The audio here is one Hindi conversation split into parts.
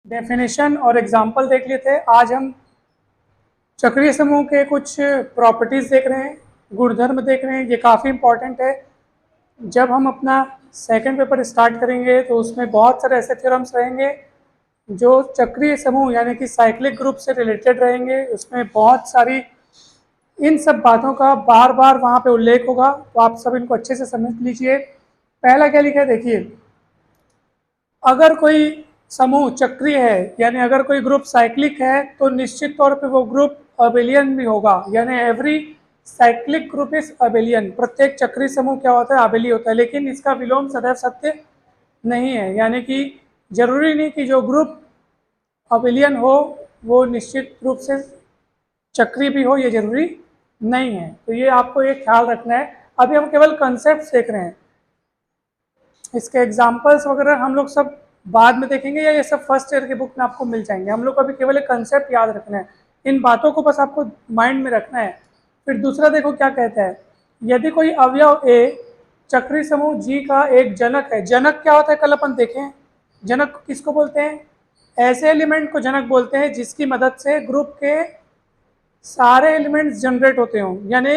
डेफिनेशन और एग्जाम्पल देख लिए थे। आज हम चक्रीय समूह के कुछ प्रॉपर्टीज़ देख रहे हैं, गुणधर्म देख रहे हैं। ये काफ़ी इंपॉर्टेंट है। जब हम अपना सेकंड पेपर स्टार्ट करेंगे तो उसमें बहुत सारे ऐसे थ्योरम्स रहेंगे जो चक्रीय समूह यानी कि साइक्लिक ग्रुप से रिलेटेड रहेंगे। उसमें बहुत सारी इन सब बातों का बार बार वहाँ पे उल्लेख होगा, तो आप सब इनको अच्छे से समझ लीजिए। पहला क्या लिखा है देखिए, अगर कोई समूह चक्रीय है यानी अगर कोई ग्रुप साइक्लिक है तो निश्चित तौर पे वो ग्रुप अबेलियन भी होगा, यानी every cyclic group is abelian. प्रत्येक चक्रीय समूह क्या होता है, अबेली होता है। लेकिन इसका विलोम सदैव सत्य नहीं है, यानी कि जरूरी नहीं कि जो ग्रुप अबेलियन हो वो निश्चित रूप से चक्रीय भी हो, ये जरूरी नहीं है। तो ये आपको ये ख्याल रखना है। अभी हम केवल कंसेप्ट देख रहे हैं, इसके एग्जाम्पल्स वगैरह हम लोग सब बाद में देखेंगे, या ये सब फर्स्ट ईयर के बुक में आपको मिल जाएंगे। हम लोग को अभी केवल एक कंसेप्ट याद रखना है, इन बातों को बस आपको माइंड में रखना है। फिर दूसरा देखो क्या कहता है, यदि कोई अवयव ए चक्रीय समूह जी का एक जनक है। जनक क्या होता है, कल अपन देखें। जनक किसको बोलते हैं, ऐसे एलिमेंट को जनक बोलते हैं जिसकी मदद से ग्रुप के सारे एलिमेंट्स जनरेट होते हों। यानी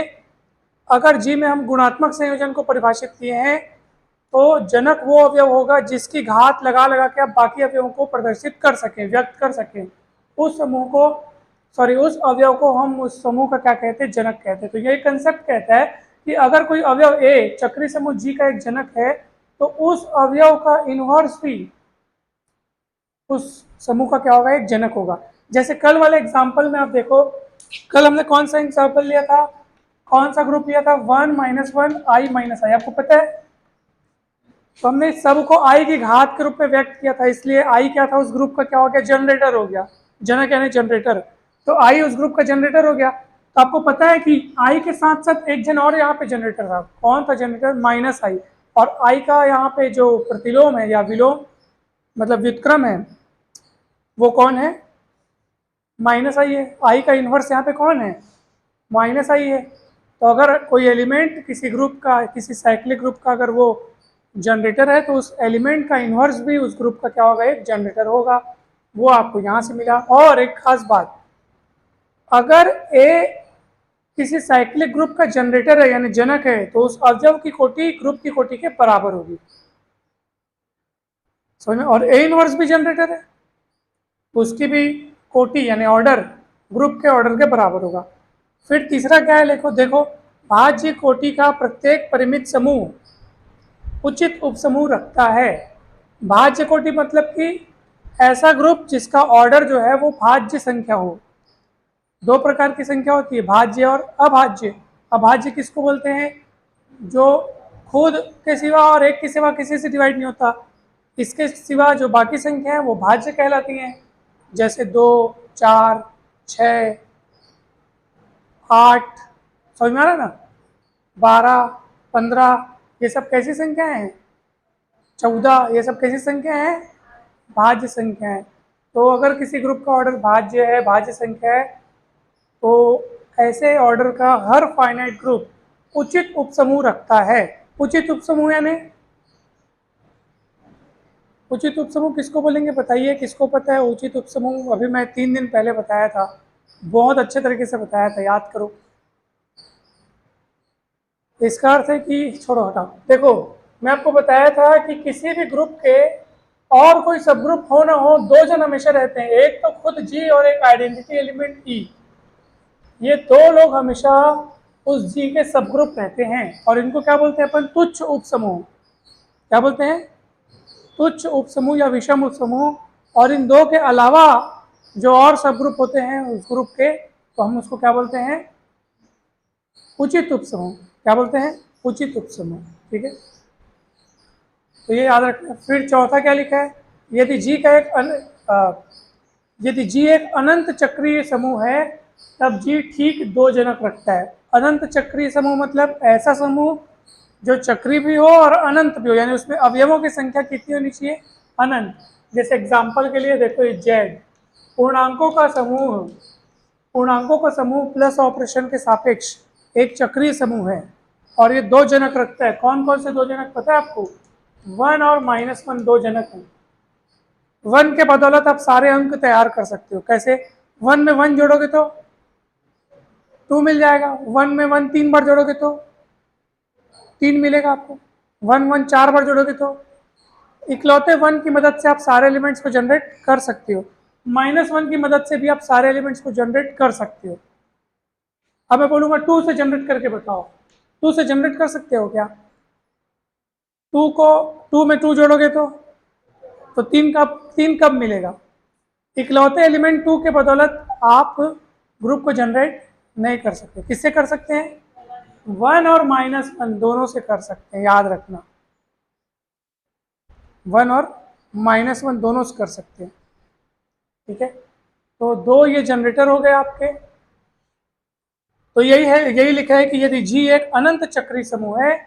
अगर जी में हम गुणात्मक संयोजन को परिभाषित किए हैं तो जनक वो अवयव होगा जिसकी घात लगा लगा के आप बाकी अवयवों को प्रदर्शित कर सकें, व्यक्त कर सकें। उस समूह को उस अवयव को हम उस समूह का क्या कहते हैं, जनक कहते हैं। तो यही कंसेप्ट कहता है कि अगर कोई अवयव ए चक्रीय समूह जी का एक जनक है तो उस अवयव का इनवर्स भी उस समूह का क्या होगा, एक जनक होगा। जैसे कल वाले एग्जाम्पल में आप देखो, कल हमने कौन सा एग्जाम्पल लिया था, कौन सा ग्रुप लिया था, 1 - 1 i - i। आपको पता है, तो हमने सबको आई की घात के रूप में व्यक्त किया था, इसलिए आई क्या था, उस ग्रुप का क्या हो गया, जनरेटर हो गया। जनक यानी जनरेटर, तो आई उस ग्रुप का जनरेटर हो गया। तो आपको पता है कि आई के साथ साथ एक जन और यहाँ पे जनरेटर था। कौन था जनरेटर, -i। और आई का यहाँ पे जो प्रतिलोम है या विलोम मतलब व्युत्क्रम है वो कौन है, -i है। आई का इन्वर्स यहाँ पे कौन है, -i है। तो अगर कोई एलिमेंट किसी ग्रुप का, किसी साइक्लिक ग्रुप का अगर वो जनरेटर है तो उस एलिमेंट का इन्वर्स भी उस ग्रुप का क्या होगा, एक जनरेटर होगा। वो आपको यहाँ से मिला। और एक खास बात, अगर ए किसी साइक्लिक ग्रुप का जनरेटर है यानी जनक है तो उस अवयव की कोटि ग्रुप की कोटि के बराबर होगी, समझ में। और ए इनवर्स भी जनरेटर है, उसकी भी कोटि यानी ऑर्डर ग्रुप के ऑर्डर के बराबर होगा। फिर तीसरा क्या है, देखो भाज्य कोटि का प्रत्येक परिमित समूह उचित उपसमूह रखता है। भाज्य कोटि मतलब कि ऐसा ग्रुप जिसका ऑर्डर जो है वो भाज्य संख्या हो। दो प्रकार की संख्या होती है, भाज्य और अभाज्य। अभाज्य किसको बोलते हैं, जो खुद के सिवा और एक के सिवा किसी से डिवाइड नहीं होता, इसके सिवा जो बाकी संख्या है वो भाज्य कहलाती हैं। जैसे 2, 4, 6, 8, समझ में आ रहा ना, 12, 15, ये सब कैसी संख्याएं हैं, 14, ये सब कैसी संख्या है, भाज्य संख्या है। तो अगर किसी ग्रुप का ऑर्डर भाज्य है, भाज्य संख्या है, तो ऐसे ऑर्डर का हर फाइनाइट ग्रुप उचित उपसमूह रखता है। उचित उपसमूह यानी, उचित उपसमूह किसको बोलेंगे बताइए, किसको पता है उचित उपसमूह? अभी मैं 3 दिन पहले बताया था, बहुत अच्छे तरीके से बताया था, याद करो। इसका अर्थ है कि छोड़ो हटाओ, देखो मैं आपको बताया था कि किसी भी ग्रुप के और कोई सब ग्रुप हो ना हो, दो जन हमेशा रहते हैं, एक तो खुद जी और एक आइडेंटिटी एलिमेंट ई। ये दो लोग हमेशा उस जी के सब ग्रुप रहते हैं और इनको क्या बोलते हैं अपन, तुच्छ उपसमूह। क्या बोलते हैं, तुच्छ उपसमूह या विषम उपसमूह। और इन दो के अलावा जो और सब ग्रुप होते हैं उस ग्रुप के, तो हम उसको क्या बोलते हैं, उचित उपसमूह। क्या बोलते हैं, उचित उपसमूह। ठीक है, तो ये याद रखना। फिर चौथा क्या लिखा है, यदि जी का एक यदि जी एक अनंत चक्रीय समूह है तब जी ठीक 2 जनक रखता है। अनंत चक्रीय समूह मतलब ऐसा समूह जो चक्री भी हो और अनंत भी हो, यानी उसमें अवयवों की संख्या कितनी होनी चाहिए, अनंत। जैसे एग्जाम्पल के लिए देखो, ये जेड पूर्णांकों का समूह, पूर्णांकों का समूह प्लस ऑपरेशन के सापेक्ष एक चक्रीय समूह है और ये 2 जनक रखता है। कौन कौन से 2 जनक पता है आपको, 1 और -1 2 जनक हैं। 1 के बदौलत आप सारे अंक तैयार कर सकते हो। कैसे? 1 में 1 जोड़ोगे तो 2 मिल जाएगा, 1 में 1 3 बार जोड़ोगे तो 3 मिलेगा आपको, 1 1 4 बार जोड़ोगे तो इकलौते 1 की मदद से आप सारे एलिमेंट्स को जनरेट कर सकते हो। -1 की मदद से भी आप सारे एलिमेंट्स को जनरेट कर सकते हो। अब मैं बोलूँगा 2 से जनरेट करके बताओ, 2 से जनरेट कर सकते हो क्या? 2 को 2 में 2 जोड़ोगे तो 3 कब मिलेगा? इकलौते एलिमेंट 2 के बदौलत आप ग्रुप को जनरेट नहीं कर सकते। किससे कर सकते हैं? 1 और -1 दोनों से कर सकते हैं, याद रखना। 1 और -1 दोनों से कर सकते हैं, ठीक है। तो 2 ये जनरेटर हो गए आपके। तो यही है, यही लिखा है कि यदि G एक अनंत चक्रीय समूह है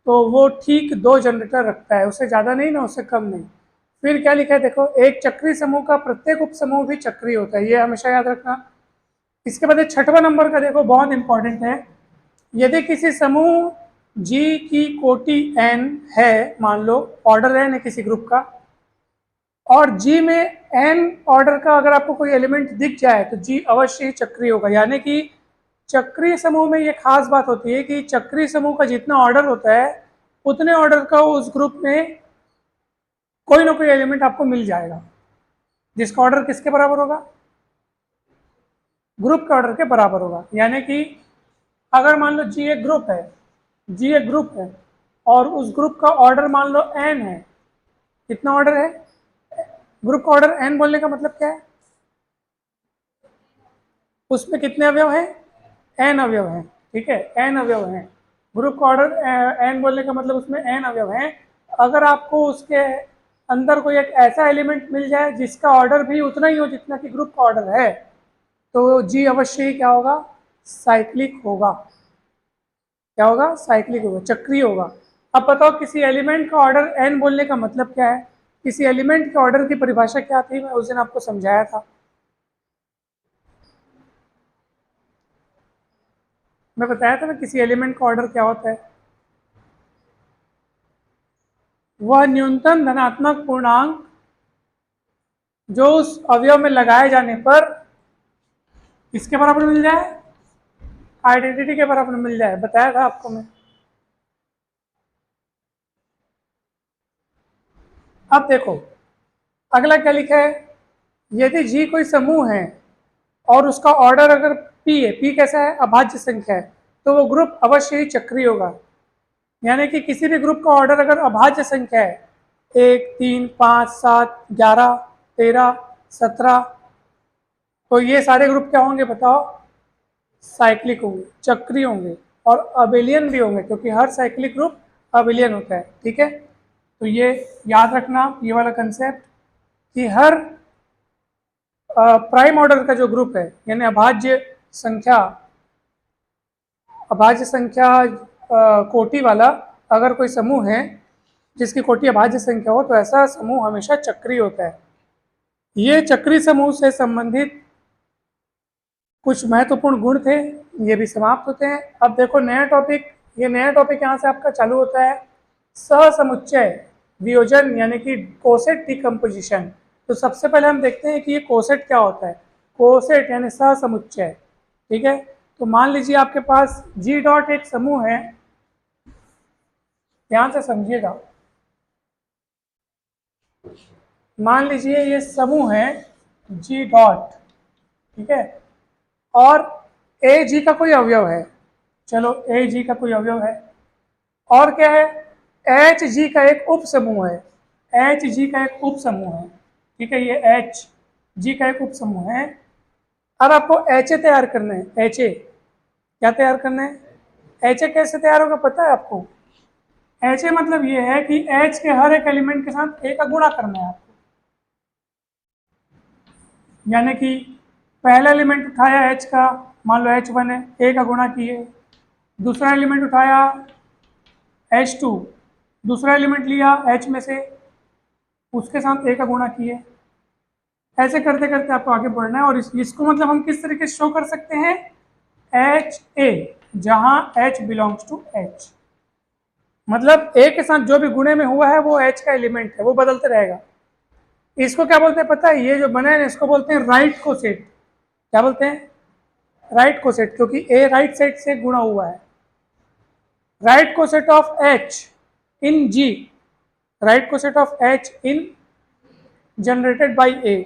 तो वो ठीक 2 जनरेटर रखता है, उससे ज़्यादा नहीं ना उससे कम नहीं। फिर क्या लिखा है देखो, एक चक्रीय समूह का प्रत्येक उप समूह भी चक्रीय होता है, ये हमेशा याद रखना। इसके बाद 6वां नंबर का देखो, बहुत इंपॉर्टेंट है। यदि किसी समूह G की कोटि n है, मान लो ऑर्डर n है किसी ग्रुप का, और G में n ऑर्डर का अगर आपको कोई एलिमेंट दिख जाए तो G अवश्य ही चक्रीय होगा। यानी कि चक्रीय समूह में ये खास बात होती है कि चक्रीय समूह का जितना ऑर्डर होता है उतने ऑर्डर का उस ग्रुप में कोई ना कोई एलिमेंट आपको मिल जाएगा, जिसका ऑर्डर किसके बराबर होगा? ग्रुप के ऑर्डर के बराबर होगा। यानी कि अगर मान लो G एक ग्रुप है, G एक ग्रुप है और उस ग्रुप का ऑर्डर मान लो n है, कितना ऑर्डर है? ग्रुप का ऑर्डर n बोलने का मतलब क्या है? उसमें कितने अवयव हैं? n अवयव हैं, ठीक है, n अवयव हैं। ग्रुप का ऑर्डर n बोलने का मतलब उसमें n अवयव हैं। अगर आपको उसके अंदर कोई एक ऐसा एलिमेंट मिल जाए जिसका ऑर्डर भी उतना ही हो जितना कि ग्रुप का ऑर्डर है, तो G अवश्य ही क्या होगा? साइक्लिक होगा। क्या होगा? साइक्लिक होगा, चक्रीय होगा। अब बताओ किसी एलिमेंट का ऑर्डर n बोलने का मतलब क्या है? किसी एलिमेंट के ऑर्डर की परिभाषा क्या थी? मैं उस दिन आपको समझाया था। मैं बताया था ना किसी एलिमेंट का ऑर्डर क्या होता है? वह न्यूनतम धनात्मक पूर्णांक जो उस अवयव में लगाए जाने पर किसके बराबर मिल जाए? आइडेंटिटी के बराबर मिल जाए, बताया था आपको मैं। अब देखो अगला क्या लिखा है, यदि G कोई समूह है और उसका ऑर्डर अगर P है, P कैसा है? अभाज्य संख्या है, तो वो ग्रुप अवश्य ही चक्रीय होगा। यानी कि किसी भी ग्रुप का ऑर्डर अगर अभाज्य संख्या है, 1 3 5 7 11 13 17, तो ये सारे ग्रुप क्या होंगे बताओ? साइक्लिक होंगे, चक्रीय होंगे और अबेलियन भी होंगे, क्योंकि हर साइक्लिक ग्रुप अबेलियन होता है, ठीक है। तो ये याद रखना, ये वाला कंसेप्ट कि हर प्राइम ऑर्डर का जो ग्रुप है, यानी अभाज्य संख्या कोटि वाला अगर कोई समूह है जिसकी कोटि अभाज्य संख्या हो, तो ऐसा समूह हमेशा चक्रीय होता है। ये चक्रीय समूह से संबंधित कुछ महत्वपूर्ण गुण थे, ये भी समाप्त होते हैं। अब देखो नया टॉपिक, ये नया टॉपिक यहाँ से आपका चालू होता है, सहसमुच्चय वियोजन, यानी कि कोसेट डिकम्पोजिशन। तो सबसे पहले हम देखते हैं कि ये कोसेट क्या होता है। कोसेट यानी सहसमुच्चय, ठीक है। तो मान लीजिए आपके पास G डॉट एक समूह है, ध्यान से समझिएगा। मान लीजिए ये समूह है G डॉट, ठीक है, और ए जी का कोई अवयव है, चलो ए जी का कोई अवयव है, और क्या है? एच जी का एक उप समूह है, एच जी का एक उप समूह है, ठीक है, ये एच जी का एक उप समूह है। अब आपको एच ए तैयार करना है, एच ए क्या तैयार करना है? एच ए कैसे तैयार होगा पता है आपको? एच ए मतलब ये है कि एच के हर एक एलिमेंट के साथ ए का गुणा करना है आपको। यानी कि पहला एलिमेंट उठाया एच का, मान लो H1 है, ए का गुणा किए। दूसरा एलिमेंट उठाया H2, दूसरा एलिमेंट लिया H में से, उसके साथ ए का गुणा किए। ऐसे करते करते आपको आगे बढ़ना है। और इसको मतलब हम किस तरीके से शो कर सकते हैं? एच ए, जहां H बिलोंग्स टू H, मतलब ए के साथ जो भी गुणे में हुआ है वो H का एलिमेंट है, वो बदलते रहेगा। इसको क्या बोलते हैं पता है? ये जो बना है इसको बोलते हैं राइट कोसेट। क्या बोलते हैं? राइट कोसेट, क्योंकि ए राइट साइड से गुणा हुआ है। Right coset of H in G, right coset of H in generated by A,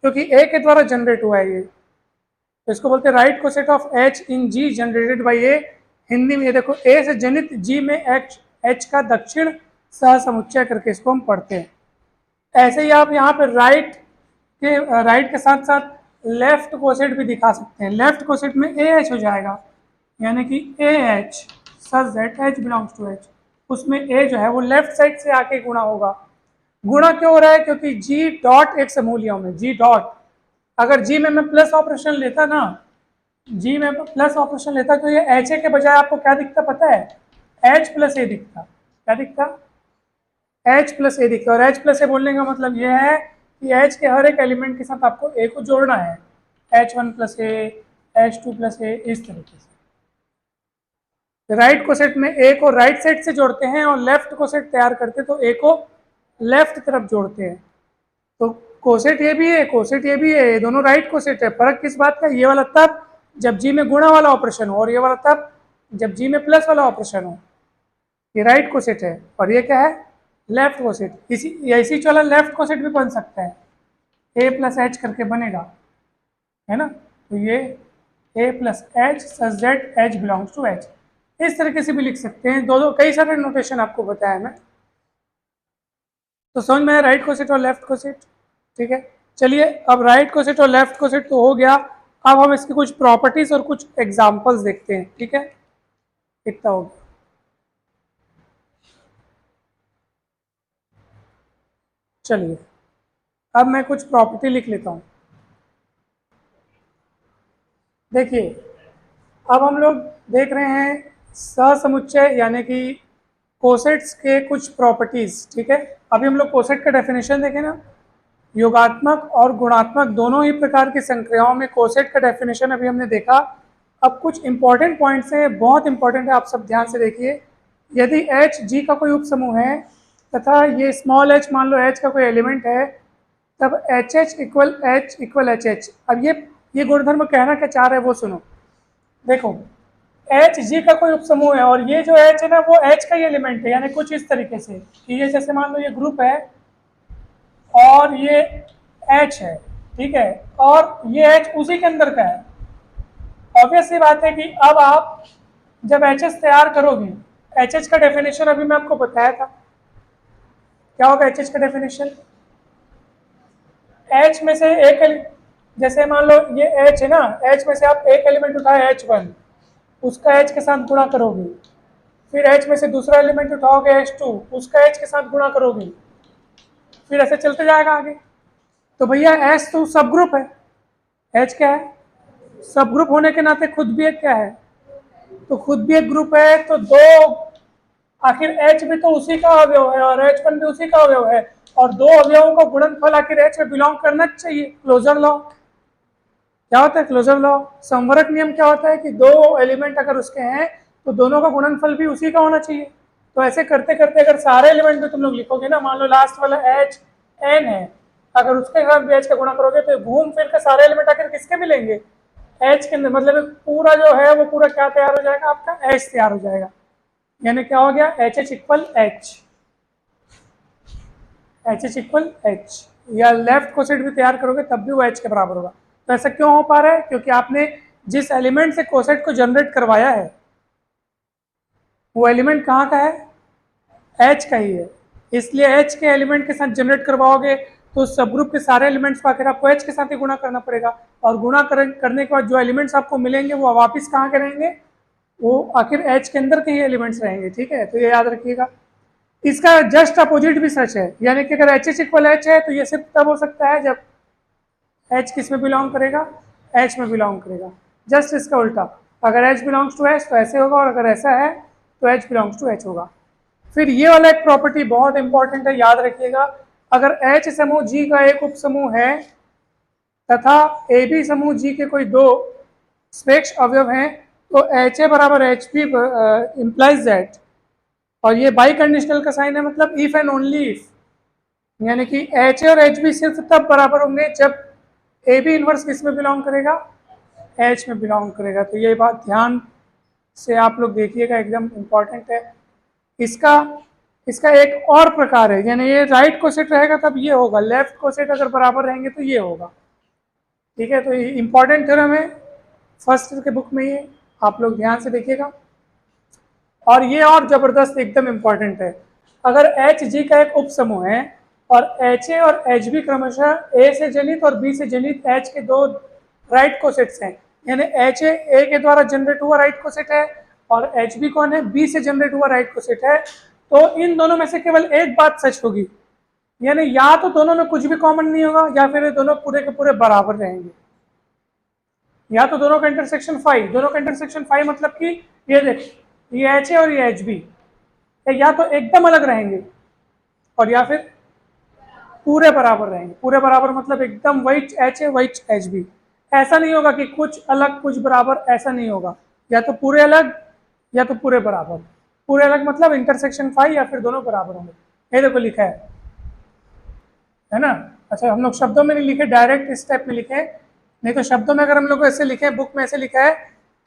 क्योंकि ए के द्वारा जनरेट हुआ है ये, तो इसको बोलते हैं right coset of H in G generated by A. Hindi में ये देखो, ए से जनित जी में एच का दक्षिण सह समुच्चय करके इसको हम पढ़ते हैं। ऐसे ही आप यहाँ पे राइट के साथ साथ लेफ्ट कोसेट भी दिखा सकते हैं। लेफ्ट कोसेट में ए एच हो जाएगा, यानी कि A H such that H belongs to H, उसमें ए जो है वो लेफ्ट साइड से आके गुणा होगा। गुणा क्यों हो रहा है? क्योंकि जी डॉट एक समूह लिया हूं मैं, जी डॉट। अगर जी में मैं प्लस ऑपरेशन लेता ना, जी में प्लस ऑपरेशन लेता तो ये एच ए के बजाय आपको क्या दिखता पता है? एच प्लस ए दिखता। क्या दिखता? एच प्लस ए दिखता। और एच प्लस ए बोलने का मतलब ये है कि एच के हर एक एलिमेंट के साथ आपको ए को जोड़ना है, एच वन प्लस ए, एच टू प्लस ए, इस तरीके से। राइट कोसेट में ए को राइट साइड से जोड़ते हैं और लेफ्ट कोसेट तैयार करते तो ए को लेफ्ट तरफ जोड़ते हैं। तो कोसेट ये भी है, कोसेट ये भी है, ये दोनों राइट कोसेट है। फर्क किस बात का? ये वाला तब जब जी में गुणा वाला ऑपरेशन हो, और ये वाला तब जब जी में प्लस वाला ऑपरेशन हो। ये राइट कोसेट है और ये क्या है? Left coset. इसी वाला लेफ्ट कोसेट भी बन सकता है, ए प्लस एच करके बनेगा, है ना? तो ये A plus H such that H belongs to H, इस तरीके से भी लिख सकते हैं। दो कई सारे नोटेशन आपको बताया मैं, तो समझ में आया राइट कोसेट और लेफ्ट कोसेट? ठीक है, चलिए अब राइट कोसेट और लेफ्ट कोसेट तो हो गया। अब हम इसकी कुछ प्रॉपर्टीज और कुछ एग्जांपल्स देखते हैं। ठीक है, इतना हो गया। चलिए अब मैं कुछ प्रॉपर्टी लिख लेता हूँ। देखिए, अब हम लोग देख रहे हैं सहसमुच्चय यानी कि कोसेट्स के कुछ प्रॉपर्टीज। ठीक है, अभी हम लोग कोसेट का डेफिनेशन देखें ना, योगात्मक और गुणात्मक दोनों ही प्रकार की संक्रियाओं में कोसेट का डेफिनेशन अभी हमने देखा। अब कुछ इंपॉर्टेंट पॉइंट्स हैं, बहुत इंपॉर्टेंट है, आप सब ध्यान से देखिए। यदि एच जी का कोई उपसमूह है तथा ये स्मॉल एच मान लो एच का कोई एलिमेंट है, तब H H equal H H. अब ये गुणधर्म कहना क्या चाह रहे हैं वो सुनो। देखो, एच जी का कोई उपसमूह है और ये जो एच है ना वो एच का ही एलिमेंट है, यानी कुछ इस तरीके से कि ये जैसे मान लो ये ग्रुप है और ये एच है, ठीक है, और ये एच उसी के अंदर का है। ऑब्वियस सी बात है कि अब आप जब एच एच तैयार करोगे, एच एच का डेफिनेशन अभी मैं आपको बताया था। क्या होगा एच एच का डेफिनेशन? एच में से एक, जैसे मान लो ये एच है ना, एच में से आप एक एलिमेंट उठाए एच वन, उसका एच के साथ गुणा करोगे। फिर एच में से दूसरा एलिमेंट उठाओगे एच टू, उसका एच के साथ गुणा करोगे। फिर ऐसे चलते जाएगा आगे। तो भैया एच तो सब ग्रुप है, एच क्या है? सब ग्रुप होने के नाते खुद भी एक क्या है? तो खुद भी एक ग्रुप है। तो दो, आखिर एच भी तो उसी का अवयव है और एच वन भी उसी का अवयव है, और दो अवयवों का गुणनफल आखिर एच में बिलोंग करना चाहिए। क्लोजर लॉ क्या होता है? क्लोजर लॉ, संवरक नियम क्या होता है कि दो एलिमेंट अगर उसके हैं तो दोनों का गुणनफल भी उसी का होना चाहिए। तो ऐसे करते करते अगर सारे एलिमेंट में तुम लोग लिखोगे ना, मान लो लास्ट वाला एच एन है, अगर उसके साथ भी एच का गुणा करोगे तो घूम फिर के सारे एलिमेंट आखिर किसके मिलेंगे? एच के अंदर। मतलब पूरा जो है वो पूरा क्या तैयार हो जाएगा? आपका एच तैयार हो जाएगा। यानी क्या हो गया? H H equal H, H H equal H. या लेफ्ट कोसेट भी तैयार करोगे तब भी वो एच के बराबर होगा। तो ऐसा क्यों हो पा रहा है? क्योंकि आपने जिस एलिमेंट से कोसेट को जनरेट करवाया है वो एलिमेंट कहाँ का है? एच का ही है। इसलिए एच के एलिमेंट के साथ जनरेट करवाओगे तो सब ग्रुप के सारे एलिमेंट्स को आखिर आपको एच के साथ ही गुणा करना पड़ेगा, और गुणा करने के बाद जो एलिमेंट्स आपको मिलेंगे वो वापस कहाँ के रहेंगे? वो आखिर एच के अंदर के ही एलिमेंट्स रहेंगे। ठीक है, तो ये याद रखिएगा। इसका जस्ट अपोजिट भी सच है, यानी कि अगर एच एच इक्वल एच है तो ये सिर्फ तब हो सकता है जब एच किस में बिलोंग करेगा? एच में बिलोंग करेगा। जस्ट इसका उल्टा, अगर एच बिलोंग्स टू एच तो ऐसे होगा, और अगर ऐसा है तो एच बिलोंग्स टू एच होगा। फिर ये वाला एक प्रॉपर्टी बहुत इंपॉर्टेंट है, याद रखिएगा। अगर एच समूह जी का एक उप समूह है तथा ए बी समूह जी के कोई दो सापेक्ष अवयव हैं तो एच ए बराबर एच बी इम्प्लाइज दैट, और ये बाई कंडीशनल का साइन है, मतलब इफ एंड ओनली इफ, यानी कि एच ए और एच बी सिर्फ तब बराबर होंगे जब ए बी इनवर्स किस में बिलोंग करेगा, एच में बिलोंग करेगा। तो ये बात ध्यान से आप लोग देखिएगा, एकदम इम्पॉर्टेंट है। इसका इसका एक और प्रकार है, यानी ये राइट कोसेट रहेगा तब ये होगा, लेफ्ट कोसेट अगर बराबर रहेंगे तो ये होगा। ठीक है, तो ये इंपॉर्टेंट थ्योरम है फर्स्ट के बुक में, ये आप लोग ध्यान से देखिएगा। और ये और जबरदस्त एकदम इम्पॉर्टेंट है, अगर एच जी का एक उप समूह है और एच ए और एच बी क्रमशः ए से जनित और बी से जनित एच के दो राइट कोसेट्स हैं, यानी एच ए के द्वारा जनरेट हुआ राइट कोसेट है और एच बी कौन है, बी से जनरेट हुआ राइट कोसेट है, तो इन दोनों में से केवल एक बात सच होगी, यानी या तो दोनों में कुछ भी कॉमन नहीं होगा या फिर ये दोनों पूरे के पूरे बराबर रहेंगे, या तो दोनों का इंटरसेक्शन फाइव, दोनों का इंटरसेक्शन फाइव मतलब कि ये देख, ये एच ए और ये एच बी या तो एकदम अलग रहेंगे और या फिर पूरे बराबर रहेंगे। पूरे बराबर मतलब एकदम वही एच ए वही एच बी, ऐसा नहीं होगा कि कुछ अलग कुछ बराबर, ऐसा नहीं होगा, या तो पूरे अलग या तो पूरे बराबर। पूरे अलग मतलब इंटरसेक्शन फाइव या फिर दोनों बराबर होंगे, ये देखो लिखा है ना। अच्छा, हम लोग शब्दों में नहीं लिखे, डायरेक्ट इस टाइप में लिखे, नहीं तो शब्दों में अगर हम लोग ऐसे लिखे, बुक में ऐसे लिखा है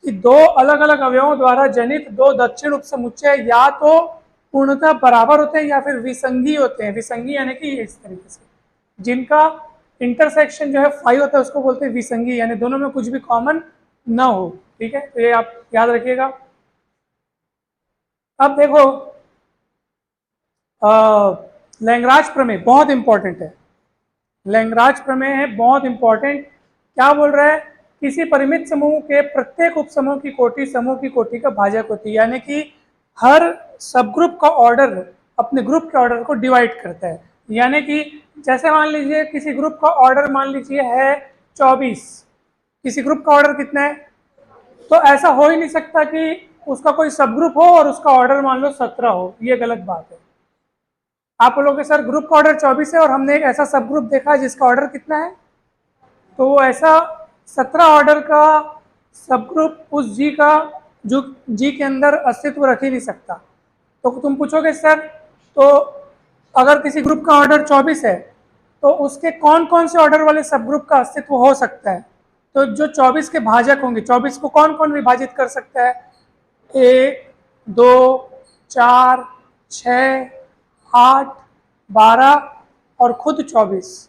कि दो अलग अलग अवयवों द्वारा जनित दो दक्षिण उपसमुच्चय या तो पूर्णतः बराबर होते हैं या फिर विसंगी होते हैं। विसंगी यानी कि इस तरीके से, जिनका इंटरसेक्शन जो है फाइव होता है उसको बोलते हैं विसंगी, यानी दोनों में कुछ भी कॉमन ना हो। ठीक है, तो ये आप याद रखिएगा। अब देखो, लैंग्राज प्रमेय बहुत इंपॉर्टेंट है, लैंग्राज प्रमेय है बहुत इंपॉर्टेंट। क्या बोल रहा है, किसी परिमित समूह के प्रत्येक उपसमूह की कोटि समूह की कोटि का भाजक होती है, यानी कि हर सब ग्रुप का ऑर्डर अपने ग्रुप के ऑर्डर को डिवाइड करता है। यानी कि जैसे मान लीजिए किसी ग्रुप का ऑर्डर मान लीजिए है 24, किसी ग्रुप का ऑर्डर कितना है, तो ऐसा हो ही नहीं सकता कि उसका कोई सब ग्रुप हो और उसका ऑर्डर मान लो 17 हो, ये गलत बात है। आप बोलोगे सर ग्रुप का ऑर्डर 24 है और हमने एक ऐसा सब ग्रुप देखा जिसका ऑर्डर कितना है, तो वो ऐसा 17 ऑर्डर का सब ग्रुप उस जी का जो जी के अंदर अस्तित्व रख ही नहीं सकता। तो तुम पूछोगे सर, तो अगर किसी ग्रुप का ऑर्डर 24 है तो उसके कौन कौन से ऑर्डर वाले सब ग्रुप का अस्तित्व हो सकता है, तो जो 24 के भाजक होंगे, 24 को कौन कौन विभाजित कर सकता है, 1 2 4 6 8 12 और खुद 24,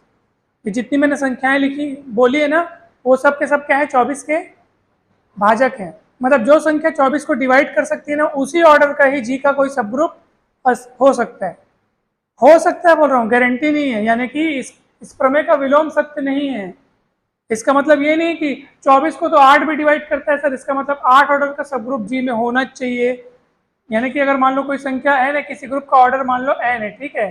ये जितनी मैंने संख्याएं लिखी बोली है ना, वो सब के सब क्या है, 24 के भाजक हैं। मतलब जो संख्या 24 को डिवाइड कर सकती है ना, उसी ऑर्डर का ही जी का कोई सब ग्रुप हो सकता है। हो सकता है बोल रहा हूँ, गारंटी नहीं है, यानी कि इस प्रमेय का विलोम सत्य नहीं है। इसका मतलब ये नहीं कि 24 को तो 8 भी डिवाइड करता है सर, इसका मतलब 8 ऑर्डर का सब ग्रुप जी में होना चाहिए। यानी कि अगर मान लो कोई संख्या n है, किसी ग्रुप का ऑर्डर मान लो n है, ठीक है,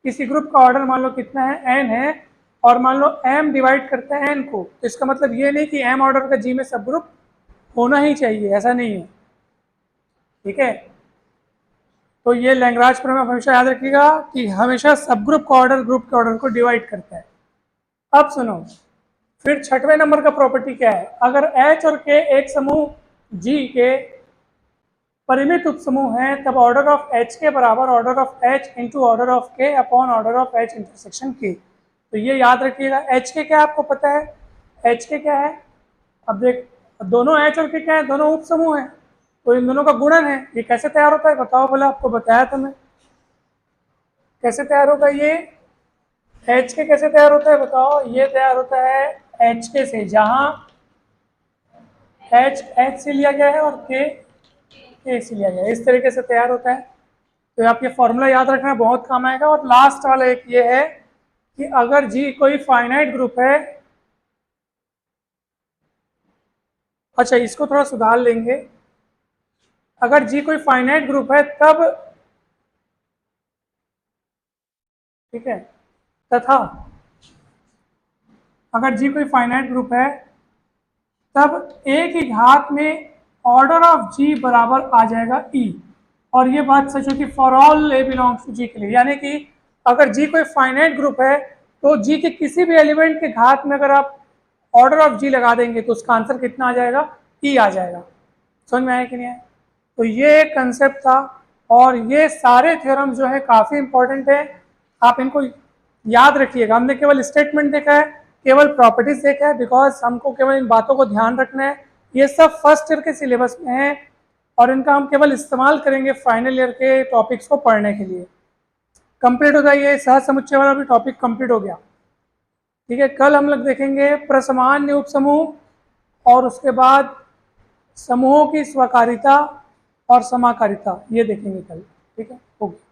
किसी ग्रुप का ऑर्डर मान लो कितना है, n है, और मान लो m डिवाइड करता है n को, तो इसका मतलब ये नहीं कि m ऑर्डर का जी में सब ग्रुप होना ही चाहिए, ऐसा नहीं है। ठीक है, तो ये लैंग्राज प्रमेय हमेशा याद रखिएगा कि हमेशा सब ग्रुप का ऑर्डर ग्रुप के ऑर्डर को डिवाइड करता है। अब सुनो, फिर छठवें नंबर का प्रॉपर्टी क्या है, अगर H और K एक समूह G के परिमित उपसमूह हैं तब ऑर्डर ऑफ H के बराबर order of H into order of K upon order of H intersection K। तो ये याद रखिएगा। H के क्या आपको पता है, H के क्या है, अब देख, दोनों H और K क्या है, दोनों उपसमूह हैं, तो इन दोनों का गुणन है। ये कैसे तैयार होता है बताओ, बोला आपको बताया था मैं, कैसे तैयार होगा ये H के, कैसे तैयार होता है बताओ, ये तैयार होता है H के से, जहां H से लिया गया है और K से लिया गया है, इस तरीके से तैयार होता है। तो आप ये फॉर्मूला याद रखना, बहुत काम आएगा। और लास्ट वाला एक ये है कि अगर जी कोई फाइनाइट ग्रुप है, अच्छा इसको थोड़ा सुधार लेंगे, अगर जी कोई फाइनाइट ग्रुप है तब, ठीक है, तथा अगर जी कोई फाइनाइट ग्रुप है तब ए की घात में ऑर्डर ऑफ जी बराबर आ जाएगा ई। और ये बात सच होगी for all A belongs to G के लिए, यानी कि अगर जी कोई फाइनाइट ग्रुप है तो जी के किसी भी एलिमेंट के घात में अगर आप ऑर्डर ऑफ जी लगा देंगे तो उसका आंसर कितना आ जाएगा, ई आ जाएगा। समझ में आया कि नहीं आया? तो ये एक कंसेप्ट था, और ये सारे थ्योरम जो है काफ़ी इंपॉर्टेंट है, आप इनको याद रखिएगा, हमने केवल स्टेटमेंट देखा है, केवल प्रॉपर्टीज देखा है, बिकॉज हमको केवल इन बातों को ध्यान रखना है। ये सब फर्स्ट ईयर के सिलेबस में है और इनका हम केवल इस्तेमाल करेंगे फाइनल ईयर के टॉपिक्स को पढ़ने के लिए। कंप्लीट हो जाइए, सहज समुच्चय वाला भी टॉपिक कंप्लीट हो गया। ठीक है, कल हम लोग देखेंगे प्रसामान्य उपसमूह और उसके बाद समूहों की स्वकारिता और समाकारिता, ये देखेंगे कल। ठीक है, ओके।